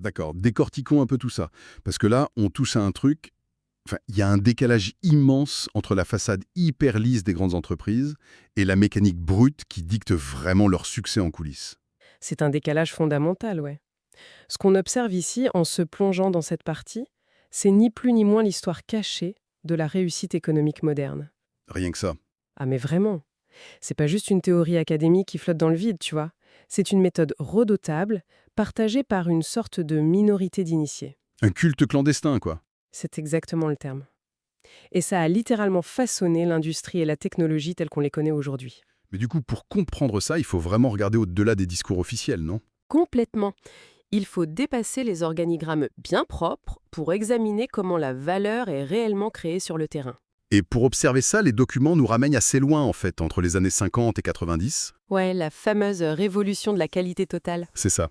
d'accord. Décortiquons un peu tout ça. Parce que là, on touche à un truc. Enfin, il y a un décalage immense entre la façade hyper lisse des grandes entreprises et la mécanique brute qui dicte vraiment leur succès en coulisses. C'est un décalage fondamental, ouais. Ce qu'on observe ici, en se plongeant dans cette partie, c'est ni plus ni moins l'histoire cachée de la réussite économique moderne. Rien que ça. Ah mais vraiment, c'est pas juste une théorie académique qui flotte dans le vide, tu vois. C'est une méthode redoutable, partagée par une sorte de minorité d'initiés. Un culte clandestin, quoi. C'est exactement le terme. Et ça a littéralement façonné l'industrie et la technologie telles qu'on les connaît aujourd'hui. Mais du coup, pour comprendre ça, il faut vraiment regarder au-delà des discours officiels, non? Complètement. Il faut dépasser les organigrammes bien propres pour examiner comment la valeur est réellement créée sur le terrain. Et pour observer ça, les documents nous ramènent assez loin, en fait, entre les années 50 et 90. Ouais, la fameuse révolution de la qualité totale. C'est ça.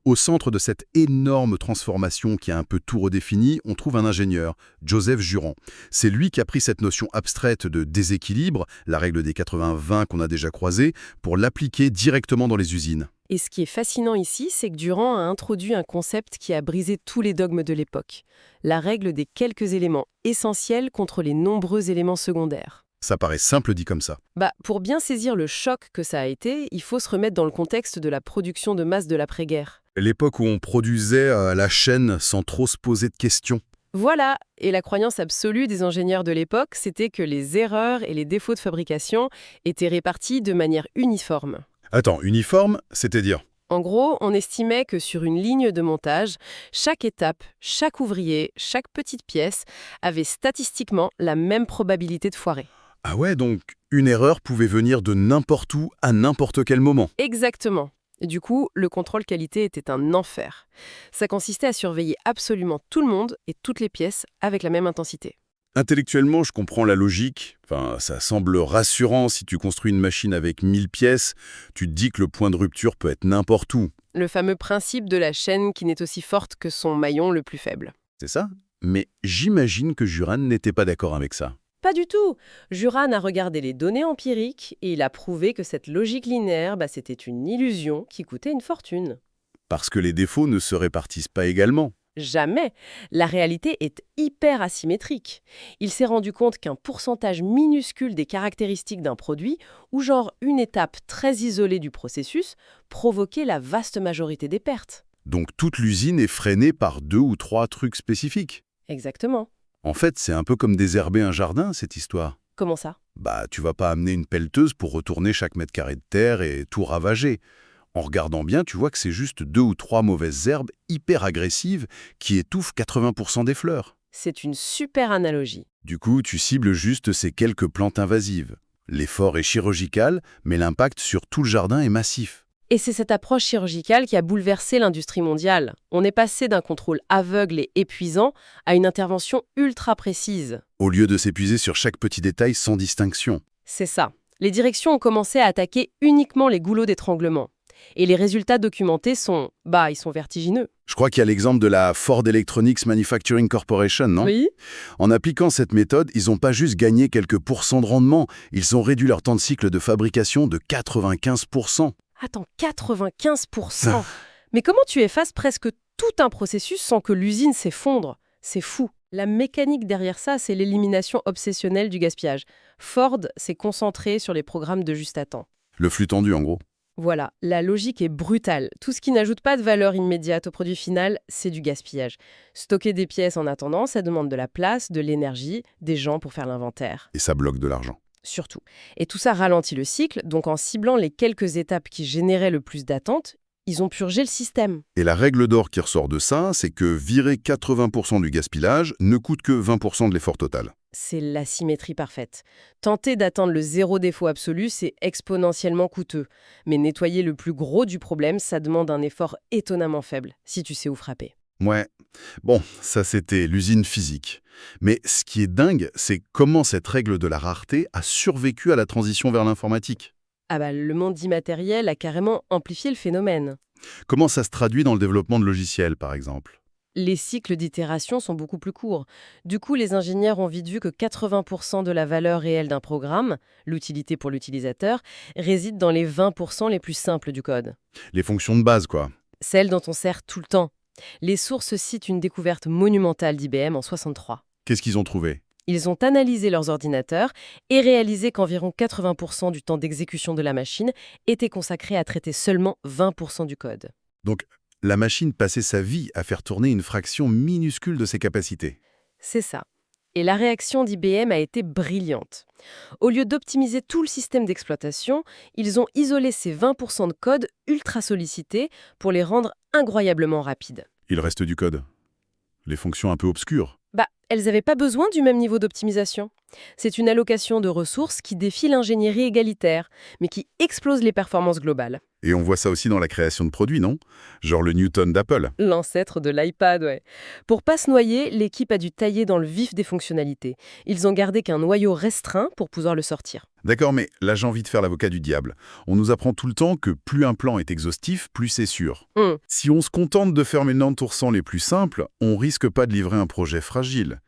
Au centre de cette énorme transformation qui a un peu tout redéfini, on trouve un ingénieur, Joseph Juran. C'est lui qui a pris cette notion abstraite de déséquilibre, la règle des 80-20 qu'on a déjà croisée, pour l'appliquer directement dans les usines. Et ce qui est fascinant ici, c'est que Durand a introduit un concept qui a brisé tous les dogmes de l'époque. La règle des quelques éléments essentiels contre les nombreux éléments secondaires. Ça paraît simple dit comme ça. Pour bien saisir le choc que ça a été, il faut se remettre dans le contexte de la production de masse de l'après-guerre. L'époque où on produisait à la chaîne sans trop se poser de questions. Voilà, et la croyance absolue des ingénieurs de l'époque, c'était que les erreurs et les défauts de fabrication étaient répartis de manière uniforme. Attends, uniforme, c'est-à-dire? En gros, on estimait que sur une ligne de montage, chaque étape, chaque ouvrier, chaque petite pièce avait statistiquement la même probabilité de foirer. Ah ouais, donc une erreur pouvait venir de n'importe où à n'importe quel moment. Exactement. Et du coup, le contrôle qualité était un enfer. Ça consistait à surveiller absolument tout le monde et toutes les pièces avec la même intensité. Intellectuellement, je comprends la logique. Enfin, ça semble rassurant si tu construis une machine avec 1000 pièces, tu te dis que le point de rupture peut être n'importe où. Le fameux principe de la chaîne qui n'est aussi forte que son maillon le plus faible. C'est ça? Mais j'imagine que Juran n'était pas d'accord avec ça. Pas du tout. Juran a regardé les données empiriques et il a prouvé que cette logique linéaire, c'était une illusion qui coûtait une fortune. Parce que les défauts ne se répartissent pas également. Jamais. La réalité est hyper asymétrique. Il s'est rendu compte qu'un pourcentage minuscule des caractéristiques d'un produit, ou genre une étape très isolée du processus, provoquait la vaste majorité des pertes. Donc toute l'usine est freinée par 2 ou 3 trucs spécifiques. Exactement. En fait, c'est un peu comme désherber un jardin, cette histoire. Comment ça? Tu vas pas amener une pelleteuse pour retourner chaque mètre carré de terre et tout ravager. En regardant bien, tu vois que c'est juste 2 ou 3 mauvaises herbes hyper agressives qui étouffent 80% des fleurs. C'est une super analogie. Du coup, tu cibles juste ces quelques plantes invasives. L'effort est chirurgical, mais l'impact sur tout le jardin est massif. Et c'est cette approche chirurgicale qui a bouleversé l'industrie mondiale. On est passé d'un contrôle aveugle et épuisant à une intervention ultra précise. Au lieu de s'épuiser sur chaque petit détail sans distinction. C'est ça. Les directions ont commencé à attaquer uniquement les goulots d'étranglement. Et les résultats documentés sont, ils sont vertigineux. Je crois qu'il y a l'exemple de la Ford Electronics Manufacturing Corporation, non? Oui. En appliquant cette méthode, ils n'ont pas juste gagné quelques pourcents de rendement, ils ont réduit leur temps de cycle de fabrication de 95%. Attends, 95%. Mais comment tu effaces presque tout un processus sans que l'usine s'effondre? C'est fou. La mécanique derrière ça, c'est l'élimination obsessionnelle du gaspillage. Ford s'est concentré sur les programmes de juste à temps. Le flux tendu, en gros. Voilà, la logique est brutale. Tout ce qui n'ajoute pas de valeur immédiate au produit final, c'est du gaspillage. Stocker des pièces en attendant, ça demande de la place, de l'énergie, des gens pour faire l'inventaire. Et ça bloque de l'argent. Surtout. Et tout ça ralentit le cycle, donc en ciblant les quelques étapes qui généraient le plus d'attentes, ils ont purgé le système. Et la règle d'or qui ressort de ça, c'est que virer 80% du gaspillage ne coûte que 20% de l'effort total. C'est la symétrie parfaite. Tenter d'atteindre le zéro défaut absolu, c'est exponentiellement coûteux. Mais nettoyer le plus gros du problème, ça demande un effort étonnamment faible, si tu sais où frapper. Ouais. Bon, ça c'était l'usine physique. Mais ce qui est dingue, c'est comment cette règle de la rareté a survécu à la transition vers l'informatique. Le monde immatériel a carrément amplifié le phénomène. Comment ça se traduit dans le développement de logiciels, par exemple? Les cycles d'itération sont beaucoup plus courts. Du coup, les ingénieurs ont vite vu que 80% de la valeur réelle d'un programme, l'utilité pour l'utilisateur, réside dans les 20% les plus simples du code. Les fonctions de base, quoi. Celles dont on sert tout le temps. Les sources citent une découverte monumentale d'IBM en 63. Qu'est-ce qu'ils ont trouvé? Ils ont analysé leurs ordinateurs et réalisé qu'environ 80% du temps d'exécution de la machine était consacré à traiter seulement 20% du code. Donc, la machine passait sa vie à faire tourner une fraction minuscule de ses capacités. C'est ça. Et la réaction d'IBM a été brillante. Au lieu d'optimiser tout le système d'exploitation, ils ont isolé ces 20% de code ultra sollicités pour les rendre incroyablement rapides. Il reste du code. Les fonctions un peu obscures. Elles n'avaient pas besoin du même niveau d'optimisation. C'est une allocation de ressources qui défie l'ingénierie égalitaire, mais qui explose les performances globales. Et on voit ça aussi dans la création de produits, non? Genre le Newton d'Apple. L'ancêtre de l'iPad, ouais. Pour pas se noyer, l'équipe a dû tailler dans le vif des fonctionnalités. Ils ont gardé qu'un noyau restreint pour pouvoir le sortir. D'accord, mais là j'ai envie de faire l'avocat du diable. On nous apprend tout le temps que plus un plan est exhaustif, plus c'est sûr. Si on se contente de faire les 90% les plus simples, on risque pas de livrer un projet fragile.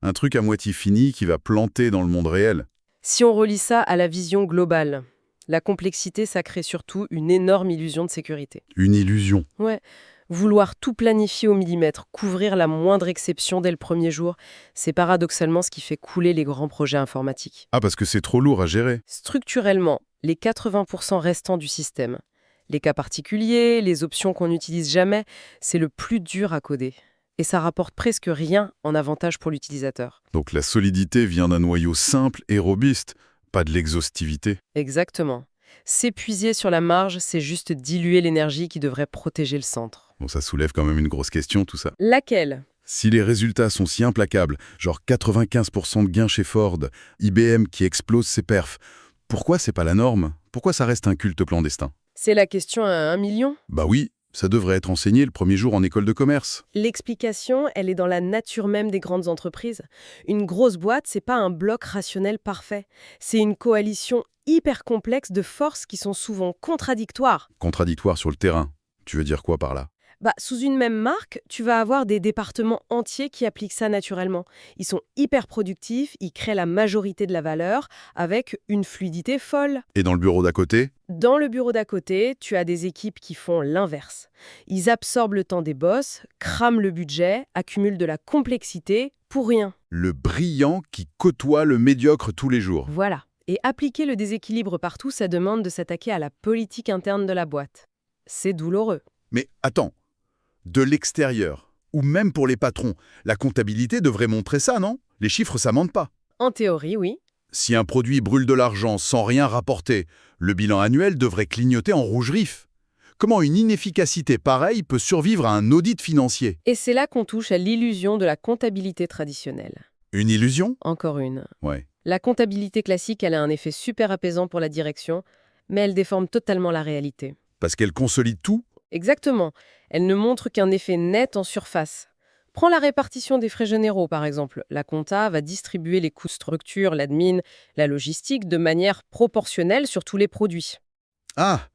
Un truc à moitié fini qui va planter dans le monde réel. Si on relie ça à la vision globale, la complexité, ça crée surtout une énorme illusion de sécurité. Une illusion. Ouais. Vouloir tout planifier au millimètre, couvrir la moindre exception dès le premier jour, c'est paradoxalement ce qui fait couler les grands projets informatiques. Ah, parce que c'est trop lourd à gérer. Structurellement, les 80% restants du système, les cas particuliers, les options qu'on n'utilise jamais, c'est le plus dur à coder. Et ça rapporte presque rien en avantage pour l'utilisateur. Donc la solidité vient d'un noyau simple et robuste, pas de l'exhaustivité. Exactement. S'épuiser sur la marge, c'est juste diluer l'énergie qui devrait protéger le centre. Bon, ça soulève quand même une grosse question, tout ça. Laquelle ? Si les résultats sont si implacables, genre 95% de gains chez Ford, IBM qui explose ses perfs, pourquoi c'est pas la norme? Pourquoi ça reste un culte clandestin? C'est la question à 1 million ? Bah oui, ça devrait être enseigné le premier jour en école de commerce. L'explication, elle est dans la nature même des grandes entreprises. Une grosse boîte, c'est pas un bloc rationnel parfait. C'est une coalition hyper complexe de forces qui sont souvent contradictoires. Contradictoire sur le terrain. Tu veux dire quoi par là? Sous une même marque, tu vas avoir des départements entiers qui appliquent ça naturellement. Ils sont hyper productifs, ils créent la majorité de la valeur avec une fluidité folle. Et dans le bureau d'à côté? Dans le bureau d'à côté, tu as des équipes qui font l'inverse. Ils absorbent le temps des boss, crament le budget, accumulent de la complexité pour rien. Le brillant qui côtoie le médiocre tous les jours. Voilà. Et appliquer le déséquilibre partout, ça demande de s'attaquer à la politique interne de la boîte. C'est douloureux. Mais attends, de l'extérieur, ou même pour les patrons, la comptabilité devrait montrer ça, non? Les chiffres, ça mente pas. En théorie, oui. Si un produit brûle de l'argent sans rien rapporter, le bilan annuel devrait clignoter en rouge vif. Comment une inefficacité pareille peut survivre à un audit financier? Et c'est là qu'on touche à l'illusion de la comptabilité traditionnelle. Une illusion? Encore une. Ouais. La comptabilité classique, elle a un effet super apaisant pour la direction, mais elle déforme totalement la réalité. Parce qu'elle consolide tout? Exactement. Elle ne montre qu'un effet net en surface. Prends la répartition des frais généraux, par exemple. La compta va distribuer les coûts de structure, l'admin, la logistique de manière proportionnelle sur tous les produits. Ah,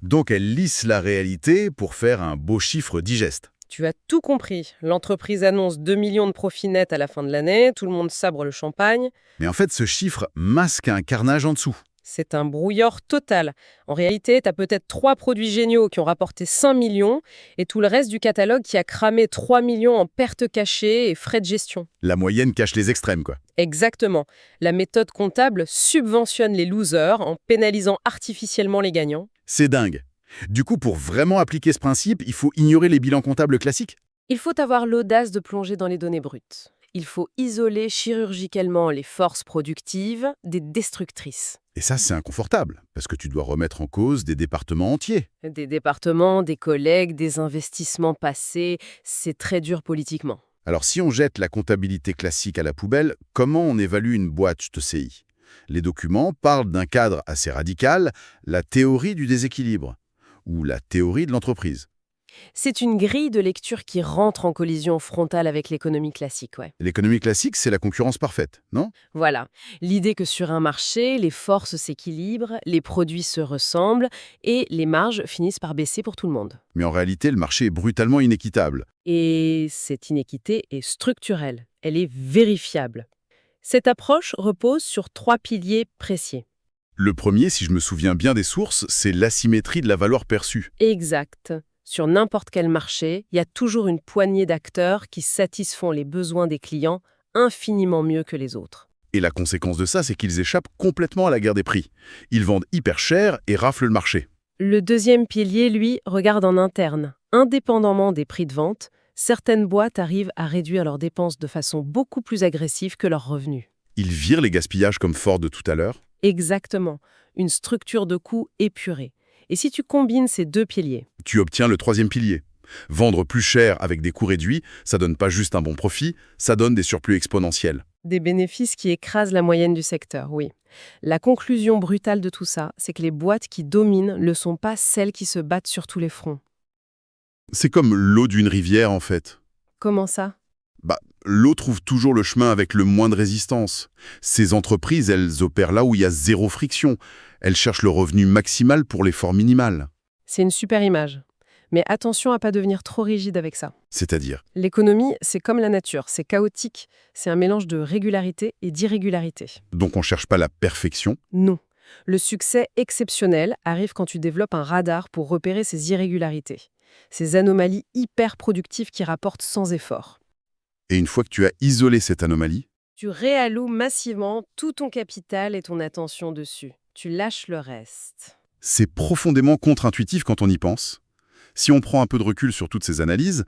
donc elle lisse la réalité pour faire un beau chiffre digeste. Tu as tout compris. L'entreprise annonce 2 millions de profits nets à la fin de l'année, tout le monde sabre le champagne. Mais en fait, ce chiffre masque un carnage en dessous. C'est un brouillard total. En réalité, tu as peut-être 3 produits géniaux qui ont rapporté 5 millions et tout le reste du catalogue qui a cramé 3 millions en pertes cachées et frais de gestion. La moyenne cache les extrêmes, quoi. Exactement. La méthode comptable subventionne les losers en pénalisant artificiellement les gagnants. C'est dingue. Du coup, pour vraiment appliquer ce principe, il faut ignorer les bilans comptables classiques? Il faut avoir l'audace de plonger dans les données brutes. Il faut isoler chirurgicalement les forces productives des destructrices. Et ça, c'est inconfortable, parce que tu dois remettre en cause des départements entiers. Des départements, des collègues, des investissements passés, c'est très dur politiquement. Alors si on jette la comptabilité classique à la poubelle, comment on évalue une boîte de CI? Les documents parlent d'un cadre assez radical, la théorie du déséquilibre, ou la théorie de l'entreprise. C'est une grille de lecture qui rentre en collision frontale avec l'économie classique, ouais. L'économie classique, c'est la concurrence parfaite, non? Voilà, l'idée que sur un marché, les forces s'équilibrent, les produits se ressemblent et les marges finissent par baisser pour tout le monde. Mais en réalité, le marché est brutalement inéquitable. Et cette inéquité est structurelle, elle est vérifiable. Cette approche repose sur 3 piliers précis. Le premier, si je me souviens bien des sources, c'est l'asymétrie de la valeur perçue. Exact. Sur n'importe quel marché, il y a toujours une poignée d'acteurs qui satisfont les besoins des clients infiniment mieux que les autres. Et la conséquence de ça, c'est qu'ils échappent complètement à la guerre des prix. Ils vendent hyper cher et raflent le marché. Le deuxième pilier, lui, regarde en interne. Indépendamment des prix de vente, certaines boîtes arrivent à réduire leurs dépenses de façon beaucoup plus agressive que leurs revenus. Ils virent les gaspillages comme Ford de tout à l'heure. Exactement. Une structure de coûts épurée. Et si tu combines ces deux piliers, Tu obtiens le troisième pilier. Vendre plus cher avec des coûts réduits, ça donne pas juste un bon profit, ça donne des surplus exponentiels. des bénéfices qui écrasent la moyenne du secteur, oui. La conclusion brutale de tout ça, c'est que les boîtes qui dominent ne sont pas celles qui se battent sur tous les fronts. C'est comme l'eau d'une rivière, en fait. Comment ça? L'eau trouve toujours le chemin avec le moins de résistance. Ces entreprises, elles opèrent là où il y a zéro friction. Elles cherchent le revenu maximal pour l'effort minimal. C'est une super image. Mais attention à pas devenir trop rigide avec ça. C'est-à-dire, L'économie, c'est comme la nature, c'est chaotique. C'est un mélange de régularité et d'irrégularité. donc on cherche pas la perfection. Non. Le succès exceptionnel arrive quand tu développes un radar pour repérer ces irrégularités. Ces anomalies hyper productives qui rapportent sans effort. Et une fois que tu as isolé cette anomalie, Tu réalloues massivement tout ton capital et ton attention dessus. Tu lâches le reste. c'est profondément contre-intuitif quand on y pense. Si on prend un peu de recul sur toutes ces analyses,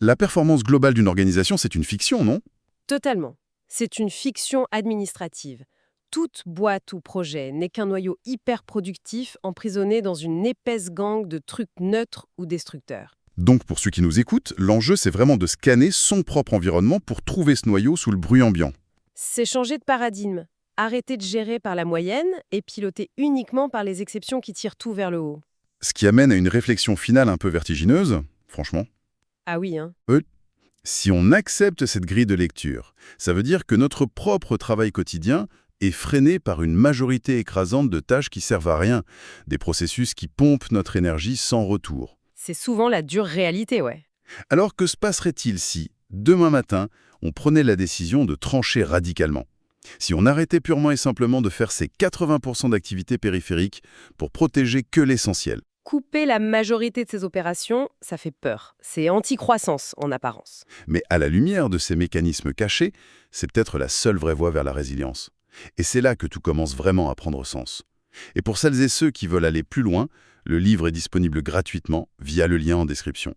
la performance globale d'une organisation, c'est une fiction, non? Totalement. C'est une fiction administrative. Toute boîte ou projet n'est qu'un noyau hyper productif emprisonné dans une épaisse gangue de trucs neutres ou destructeurs. Donc pour ceux qui nous écoutent, l'enjeu c'est vraiment de scanner son propre environnement pour trouver ce noyau sous le bruit ambiant. C'est changer de paradigme. Arrêter de gérer par la moyenne et piloter uniquement par les exceptions qui tirent tout vers le haut. Ce qui amène à une réflexion finale un peu vertigineuse, franchement. Ah oui, hein. Si on accepte cette grille de lecture, ça veut dire que notre propre travail quotidien est freiné par une majorité écrasante de tâches qui servent à rien, des processus qui pompent notre énergie sans retour. C'est souvent la dure réalité, ouais. Alors que se passerait-il si, demain matin, on prenait la décision de trancher radicalement? Si on arrêtait purement et simplement de faire ces 80% d'activités périphériques pour protéger que l'essentiel? Couper la majorité de ces opérations, ça fait peur. C'est anti-croissance en apparence. Mais à la lumière de ces mécanismes cachés, c'est peut-être la seule vraie voie vers la résilience. Et c'est là que tout commence vraiment à prendre sens. Et pour celles et ceux qui veulent aller plus loin, le livre est disponible gratuitement via le lien en description.